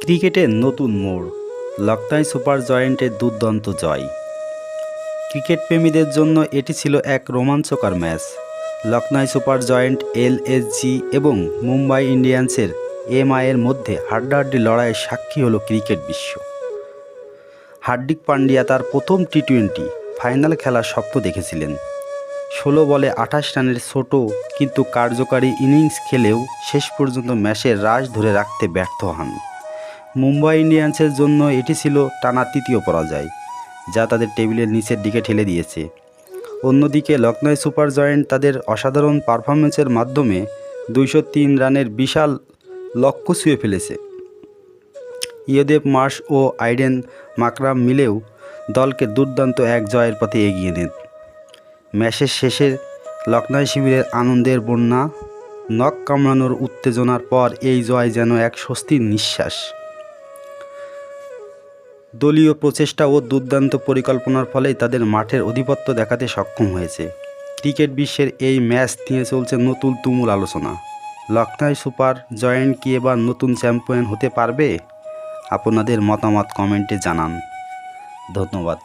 ক্রিকেটের নতুন মোড়, লখনৌ সুপার জায়ান্টের দুর্দান্ত জয়। ক্রিকেট প্রেমীদের জন্য এটি ছিল এক রোমাঞ্চকর match. Lucknow super giant LSG এবং মুম্বাই ইন্ডিয়ান্সের এমআইয়ের মধ্যে হাড্ডাহাড্ডি লড়াইয়ের সাক্ষী হলো ক্রিকেট বিশ্ব। হার্দিক পান্ডিয়া তার প্রথম টি-20 ফাইনাল খেলার স্বপ্ন দেখেছিলেন। 16 বলে 28 রানের ছোট কিন্তু কার্যকারী ইনিংস খেলেও শেষ পর্যন্ত ম্যাচের রাশ ধরে রাখতে ব্যর্থ হন। মুম্বাই ইন্ডিয়ান্সের জন্য এটি ছিল টানা তৃতীয় পরাজয়, যা তাদের টেবিলের নিচের দিকে ঠেলে দিয়েছে। অন্যদিকে লখনৌ সুপার জায়ান্ট তাদের অসাধারণ পারফরম্যান্সের মাধ্যমে 203 রানের বিশাল লক্ষ্য ছুঁয়ে ফেলেছে। ইয়দেব মার্শ ও আইডেন মাকরাম মিলেও দলকে দুর্দান্ত এক জয়ের পথে এগিয়ে নেন। ম্যাচের শেষে লখনৌ শিবিরের আনন্দের বন্যা, নখ কামড়ানোর উত্তেজনার পর এই জয় যেন এক স্বস্তির নিঃশ্বাস। দলীয় প্রচেষ্টা ও দুর্দান্ত পরিকল্পনার ফলেই তাদের মাঠের আধিপত্য দেখাতে সক্ষম হয়েছে। ক্রিকেট বিশ্বের এই ম্যাচ নিয়ে চলছে নতুন তুমুল আলোচনা। লখনৌ সুপার জায়ান্ট কি এবার নতুন চ্যাম্পিয়ন হতে পারবে? আপনাদের মতামত কমেন্টে জানান। ধন্যবাদ।